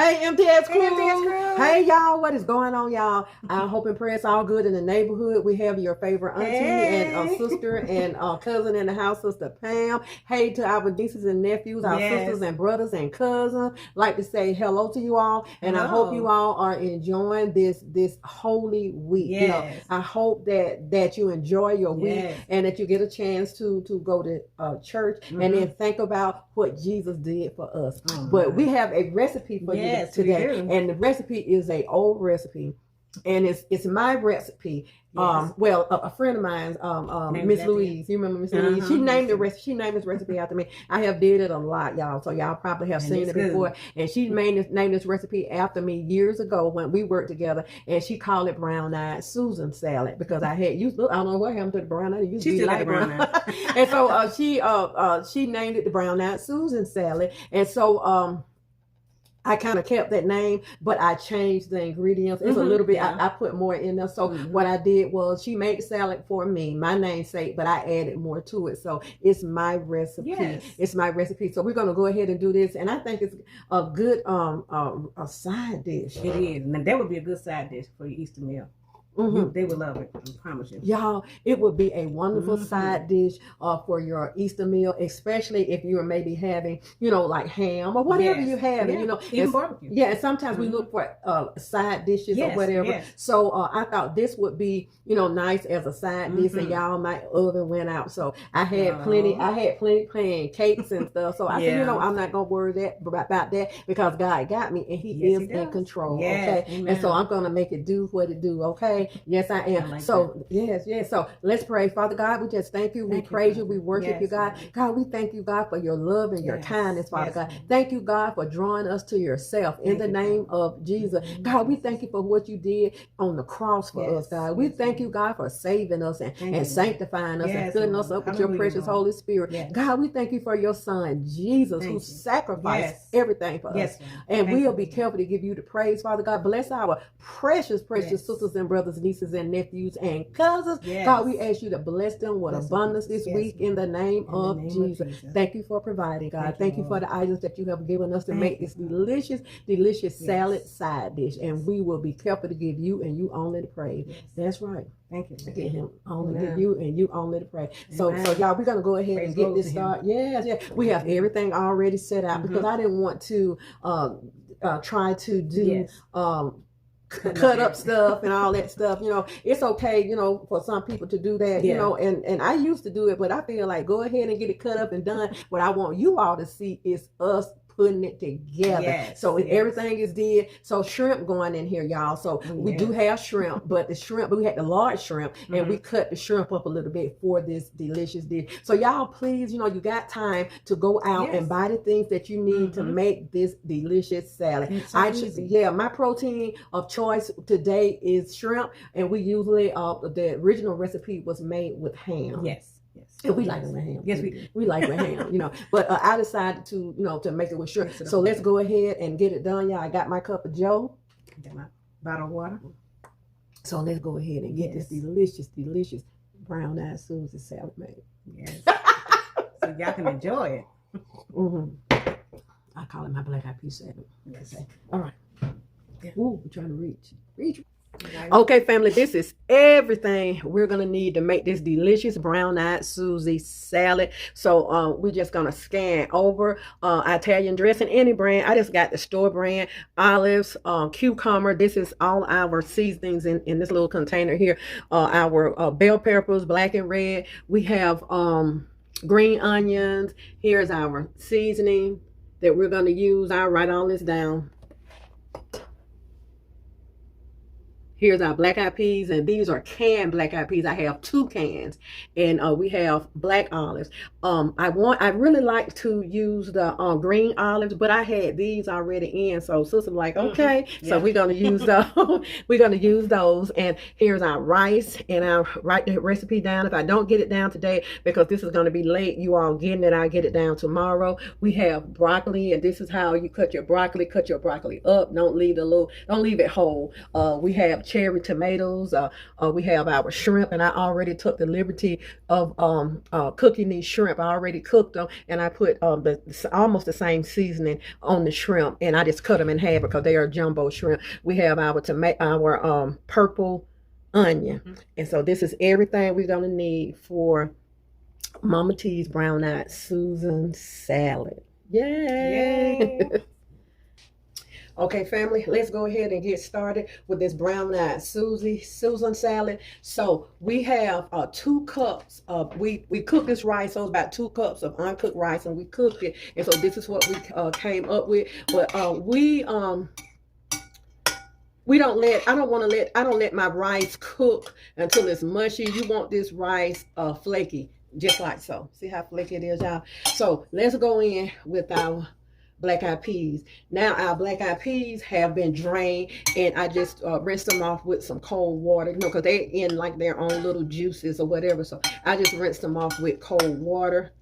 Hey, MTS Hey, MTS crew. crew. Hey, y'all. What is going on, y'all? I hope and pray it's all good in the neighborhood. We have your favorite auntie and sister and cousin in the house, Sister Pam. Hey to our nieces and nephews, our sisters and brothers and cousins. Like to say hello to you all, and I hope you all are enjoying this holy week. Yes. You know, I hope that you enjoy your week and that you get a chance to go to church and then think about what Jesus did for us. But we have a recipe for you today, and the recipe is a old recipe, and it's my recipe. Well, a friend of mine, Miss Louise, you remember Miss Louise? She named the recipe. She named this recipe after me. I have did it a lot, y'all, so y'all probably have seen it before. And she named this recipe after me years ago when we worked together, and she called it brown-eyed Susan salad because I had used. I don't know what happened to the brown-eyed. It used to be like brown-eyed. And so she named it the brown-eyed Susan salad, and so I kind of kept that name, but I changed the ingredients. It's a little bit, I put more in there. So what I did was she made the salad for me, my namesake, but I added more to it. So it's my recipe. It's my recipe. So we're going to go ahead and do this. And I think it's a good a side dish. It is. And that would be a good side dish for your Easter meal. They would love it, I promise you. Y'all, it would be a wonderful side dish for your Easter meal, especially if you're maybe having, like ham or whatever you have. And, even barbecue. Yeah, and sometimes we look for side dishes or whatever. So I thought this would be, nice as a side dish, and y'all, my oven went out. So I had plenty pancakes and stuff. So I said, I'm not going to worry about that because God got me and he is in control. Okay. Amen. And so I'm going to make it do what it do. Okay. Yes, I am. Yes. So let's pray. Father God, we just thank you. We praise you. We worship you, God. God, we thank you, God, for your love and your kindness, Father God. Thank you, God, for drawing us to yourself in the name of Jesus. God, we thank you for what you did on the cross for us, God. We thank you, God, for saving us and sanctifying us and filling us up with your precious Holy Spirit. God, we thank you for your son, Jesus, who sacrificed everything for us. And we'll be careful to give you the praise, Father God. Bless our precious sisters and brothers, nieces and nephews and cousins. God, we ask you to bless them with abundance this week in the name of Jesus. Thank you for providing, God. Thank you for the items that you have given us to make this delicious salad side dish. And we will be careful to give you and you only the praise. That's right. Thank you. Get him only give you and you only the praise. So y'all, we're gonna go ahead and get this started. Yes. We have everything already set out because I didn't want to try to do cut up stuff and all that stuff. It's okay, for some people to do that, and I used to do it, but I feel like go ahead and get it cut up and done. What I want you all to see is us putting it together. So everything is did. So shrimp going in here, y'all. So we do have shrimp, but we had the large shrimp and we cut the shrimp up a little bit for this delicious dish. So y'all, please, you got time to go out and buy the things that you need to make this delicious salad. My protein of choice today is shrimp, and we usually the original recipe was made with ham. And we like it with ham. Yes, we do. We like it with ham, But I decided to, to make it with shrimp. So let's go ahead and get it done, y'all. I got my cup of Joe. Got my bottle of water. So let's go ahead and get this delicious brown-eyed Susan salad made. Yes. So y'all can enjoy it. I call it my black-eyed pea salad. Okay. All right. Ooh, I'm trying to reach. Okay, family, this is everything we're gonna need to make this delicious brown-eyed Susie salad. So we're just gonna scan over Italian dressing, any brand. I just got the store brand, olives, cucumber. This is all our seasonings in this little container here. Our bell peppers, black and red. We have green onions. Here's our seasoning that we're gonna use. I'll write all this down. Here's our black-eyed peas, and these are canned black-eyed peas. I have 2 cans, and we have black olives. I really like to use the green olives, but I had these already in, so sister's like, okay, so we're gonna use those. We're gonna use those. And here's our rice, and I'll write the recipe down. If I don't get it down today, because this is gonna be late, you all getting it, I'll get it down tomorrow. We have broccoli, and this is how you cut your broccoli. Cut your broccoli up. Don't leave it whole. We have cherry tomatoes. We have our shrimp, and I already took the liberty of cooking these shrimp. I already cooked them, and I put almost the same seasoning on the shrimp, and I just cut them in half because they are jumbo shrimp. We have our purple onion, and so this is everything we're gonna need for Mama T's brown-eyed Susan salad. Yay! Okay, family, let's go ahead and get started with this brown-eyed Susan salad. So we have 2 cups of, we cooked this rice, so it's about 2 cups of uncooked rice, and we cooked it. And so this is what we came up with. But I don't let my rice cook until it's mushy. You want this rice flaky, just like so. See how flaky it is, y'all? So let's go in with our black-eyed peas. Now our black-eyed peas have been drained, and I just rinsed them off with some cold water, because they're in like their own little juices or whatever. So I just rinsed them off with cold water.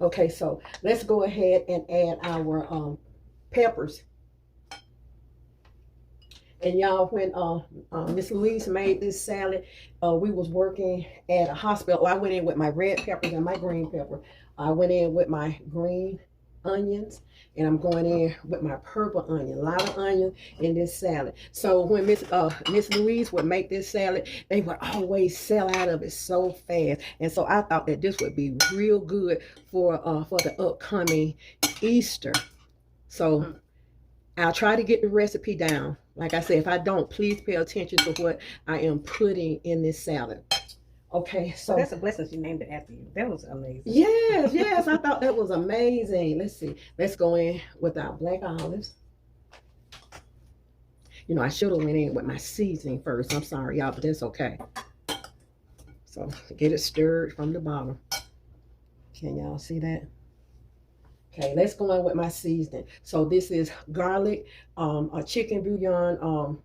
Okay, so let's go ahead and add our peppers. And y'all, when Miss Louise made this salad, we was working at a hospital. I went in with my red peppers and my green pepper. I went in with my green onions, and I'm going in with my purple onion. A lot of onion in this salad. So when Miss Louise would make this salad, they would always sell out of it so fast. And so I thought that this would be real good for the upcoming Easter. So I'll try to get the recipe down. Like I said, if I don't, please pay attention to what I am putting in this salad. Okay, so that's a blessing she named it after you. That was amazing. Yes, I thought that was amazing. Let's see. Let's go in with our black olives. You know, I should have went in with my seasoning first. I'm sorry, y'all, but that's okay. So get it stirred from the bottom. Can y'all see that? Okay, let's go in with my seasoning. So this is garlic, a chicken bouillon,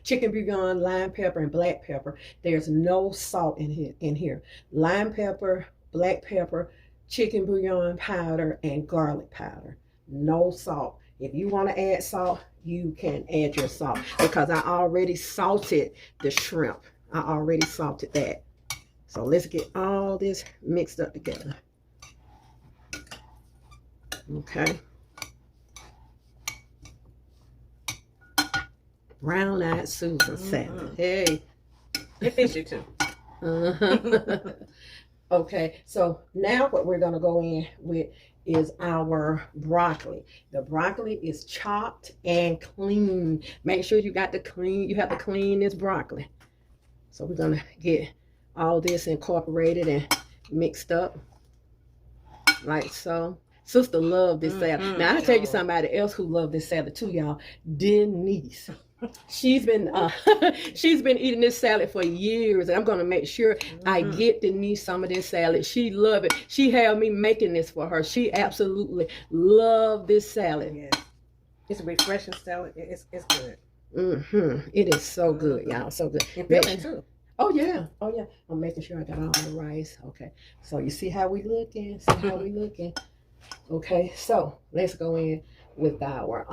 chicken bouillon, lime pepper, and black pepper. There's no salt in here. Lime pepper, black pepper, chicken bouillon powder, and garlic powder. No salt. If you want to add salt, you can add your salt, because I already salted the shrimp. I already salted that. So let's get all this mixed up together. Okay. Brown-eyed Susan salad. Hey. It fits you too. Okay, so now what we're going to go in with is our broccoli. The broccoli is chopped and clean. Make sure you have to clean this broccoli. So we're going to get all this incorporated and mixed up like so. Sister loved this salad. Now I tell you somebody else who loved this salad too, y'all. Denise. She's been eating this salad for years, and I'm gonna make sure I get Denise some of this salad. She loved it. She had me making this for her. She absolutely loved this salad. Yes. It's a refreshing salad. It's good. It is so good, y'all. So good. And filling too. Oh yeah. I'm making sure I got all the rice. Okay. So you see how we looking? Okay. So let's go in with our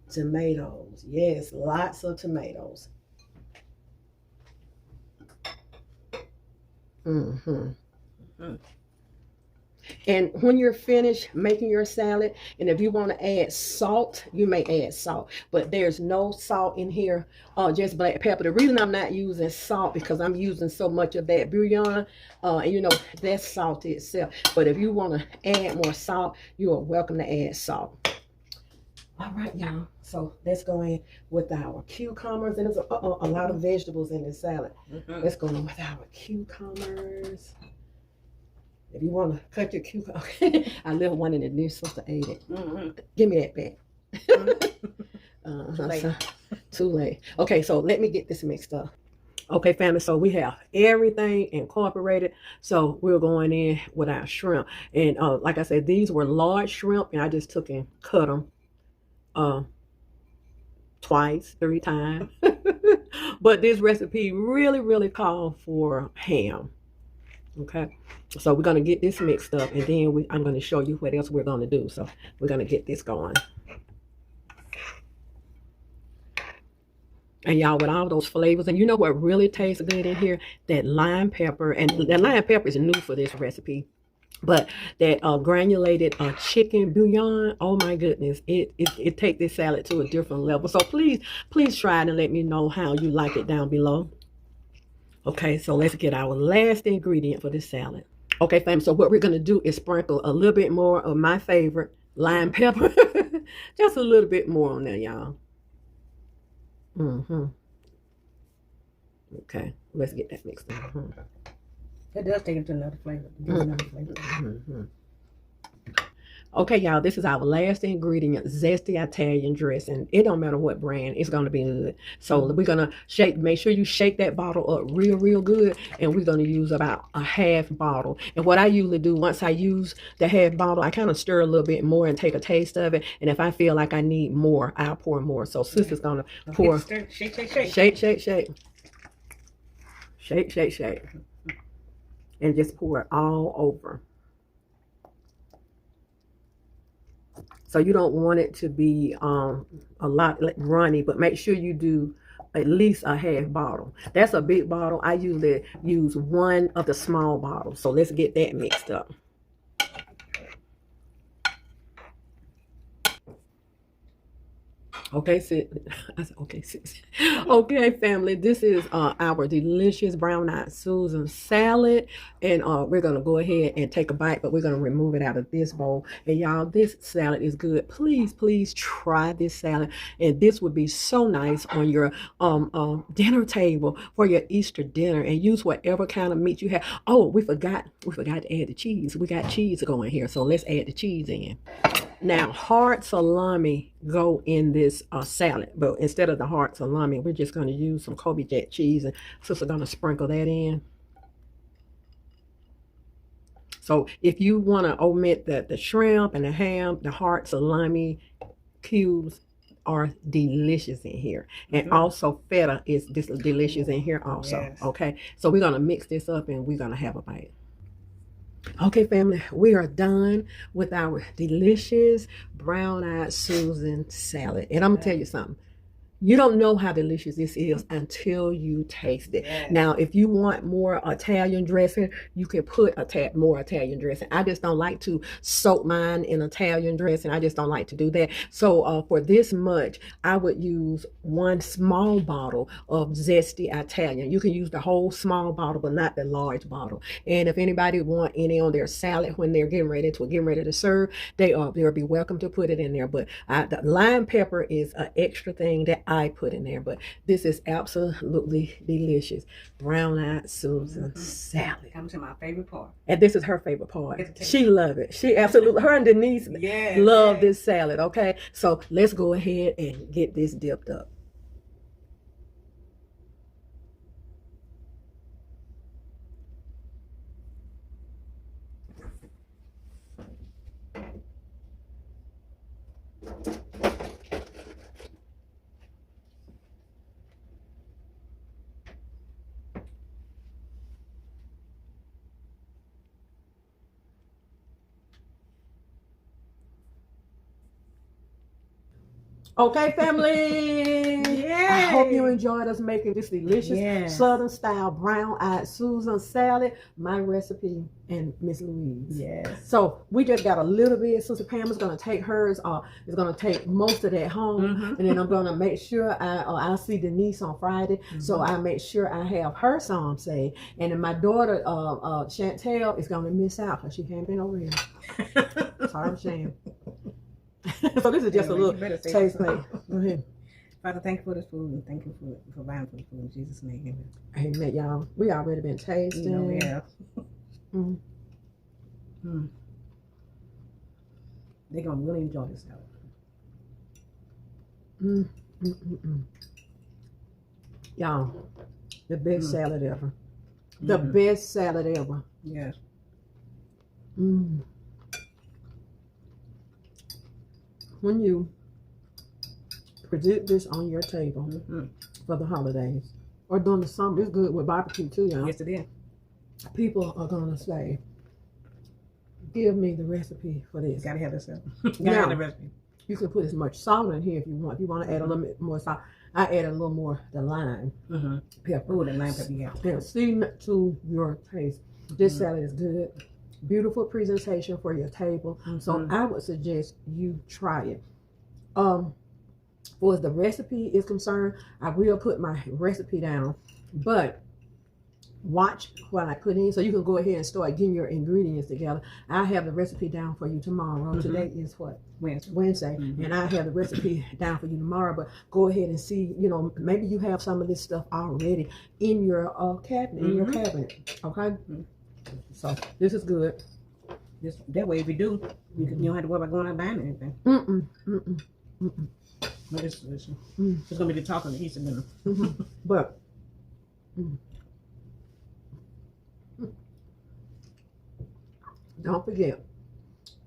tomatoes. Yes, lots of tomatoes. And when you're finished making your salad, and if you want to add salt, you may add salt, but there's no salt in here, just black pepper. The reason I'm not using salt because I'm using so much of that bouillon, and you know, that's salty itself. But if you want to add more salt, you are welcome to add salt. All right, y'all. So let's go in with our cucumbers, and there's a lot of vegetables in this salad. Let's go in with our cucumbers. If you want to cut your cucumber, I left one in the new sister ate it. Give me that back. Too late. Okay, so let me get this mixed up. Okay, family, so we have everything incorporated. So we're going in with our shrimp. And like I said, these were large shrimp, and I just took and cut them twice, 3 times. But this recipe really called for ham. Okay, so we're gonna get this mixed up, and then I'm gonna show you what else we're gonna do. So we're gonna get this going. And y'all, with all those flavors, and you know what really tastes good in here? That lime pepper, and that lime pepper is new for this recipe. But that granulated chicken bouillon, oh my goodness, it takes this salad to a different level. So please try it and let me know how you like it down below. Okay, so let's get our last ingredient for this salad. Okay, fam, so what we're going to do is sprinkle a little bit more of my favorite lime pepper. Just a little bit more on there, y'all. Okay, let's get that mixed in. It does take it to another flavor. Okay, y'all, this is our last ingredient, zesty Italian dressing. It don't matter what brand, it's going to be good. So we're going to make sure you shake that bottle up real good, and we're going to use about a half bottle. And what I usually do, once I use the half bottle, I kind of stir a little bit more and take a taste of it. And if I feel like I need more, I'll pour more. So sister's going to pour. Shake. And just pour it all over. So you don't want it to be a lot runny, but make sure you do at least a half bottle. That's a big bottle. I usually use one of the small bottles. So let's get that mixed up. Okay, sis. I said, okay, sis. Okay, family. This is our delicious brown-eyed Susan salad. And we're going to go ahead and take a bite, but we're going to remove it out of this bowl. And y'all, this salad is good. Please try this salad. And this would be so nice on your dinner table for your Easter dinner. And use whatever kind of meat you have. Oh, we forgot to add the cheese. We got cheese going here, so let's add the cheese in. Now, hard salami go in this salad, but instead of the hard salami, we're just going to use some Colby Jack cheese, and sister's going to sprinkle that in. So if you want to omit the shrimp and the ham, the hard salami cubes are delicious in here. And also feta is delicious in here also. Yes. Okay, so we're going to mix this up and we're going to have a bite. Okay, family, we are done with our delicious brown-eyed Susan salad. And I'm going to tell you something. You don't know how delicious this is until you taste it. Yes. Now, if you want more Italian dressing, you can put more Italian dressing. I just don't like to soak mine in Italian dressing. I just don't like to do that. So for this much, I would use one small bottle of zesty Italian. You can use the whole small bottle, but not the large bottle. And if anybody want any on their salad when they're getting ready to serve, they'll be welcome to put it in there. But the lime pepper is an extra thing that I put in there, but this is absolutely delicious. Brown-eyed Susan salad. Comes to my favorite part. And this is her favorite part. She love it. She absolutely, her and Denise love this salad, okay? So let's go ahead and get this dipped up. Okay, family. I hope you enjoyed us making this delicious Southern style brown-eyed Susan salad. My recipe and Miss Louise. Yes. So we just got a little bit. Sister Pam is going to take hers. Is going to take most of that home, and then I'm going to make sure I'll see Denise on Friday. So I make sure I have her some saved, and then my daughter Chantel is going to miss out because she can't been over here. Sorry, Shan. So this is just a little taste plate. Go ahead. Father, thank you for this food, and thank you for providing for the food in Jesus' name. Amen, y'all. We already been tasting. You know we have. They're gonna really enjoy this salad. Y'all, the best salad ever. The best salad ever. Yes. When you present this on your table for the holidays or during the summer, it's good with barbecue too, y'all. Yes, it is. people are gonna say, "Give me the recipe for this." Gotta have this. Now, have the recipe. You can put as much salt in here if you want. If you want to add a little bit more salt, I add a little more the lime pepper. Oh, the lime pepper, yeah. And season it to your taste. This salad is good. Beautiful presentation for your table. So I would suggest you try it. For the recipe is concerned, I will put my recipe down, but watch what I put in so you can go ahead and start getting your ingredients together. I have the recipe down for you tomorrow. Today is what? Wednesday. And I have the recipe down for you tomorrow, but go ahead and see, you know, maybe you have some of this stuff already in your cabinet, okay? So this is good. That way if you do, you don't have to worry about going out buying anything. But it's gonna be the talk of the Easter dinner. But don't forget,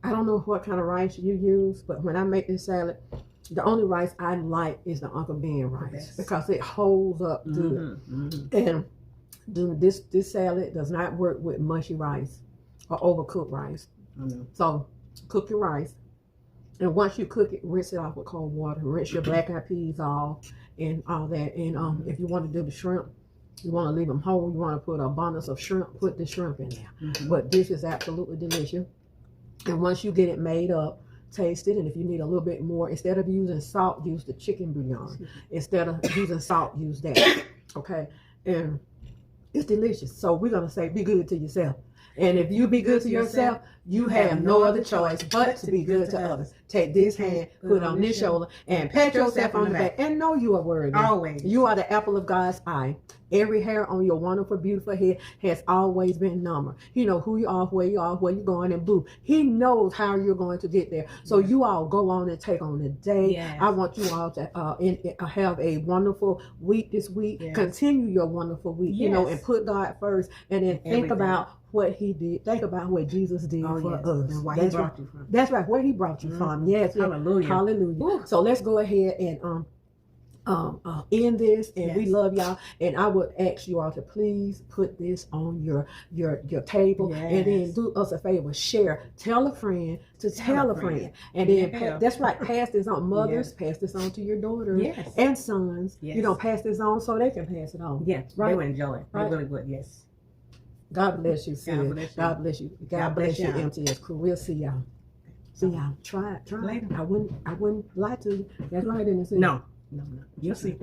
I don't know what kind of rice you use, but when I make this salad, the only rice I like is the Uncle Ben rice because it holds up good. And this salad does not work with mushy rice or overcooked rice. So cook your rice, and once you cook it, rinse it off with cold water. Rinse your black eyed peas off and all that. And if you want to do the shrimp, you want to leave them whole, you want to put abundance of shrimp, put the shrimp in there. But this is absolutely delicious. And once you get it made up, taste it. And if you need a little bit more, instead of using salt, use the chicken bouillon. Instead of using salt, use that. Okay? And it's delicious. So we're going to say, be good to yourself. And if you be good to yourself, you have no other choice but to be good to others. Take this hand, put it on this shoulder, and pat yourself on the back. And know you are worthy. Always. You are the apple of God's eye. Every hair on your wonderful, beautiful head has always been numbered. He knows who you are, where you're going, and boo. He knows how you're going to get there. So you all go on and take on the day. I want you all to have a wonderful week this week. Continue your wonderful week, you know, and put God first. And then think about what he did. Think about what Jesus did for us. And why he brought you from. That's right, where he brought you from. Yes. Hallelujah. Hallelujah. So let's go ahead and end this, and we love y'all. And I would ask you all to please put this on your table, and then do us a favor, share, tell a friend to tell a friend, and then that's right, pass this on. Mothers, pass this on to your daughters and sons. You know, pass this on so they can pass it on. Right. They will enjoy it. Right. They're really good. Yes. God bless you, sis. God bless you. God bless you, MTS crew. We'll see y'all. See y'all. Try it. Later. I wouldn't lie to you. That's right, didn't it? No. You'll see.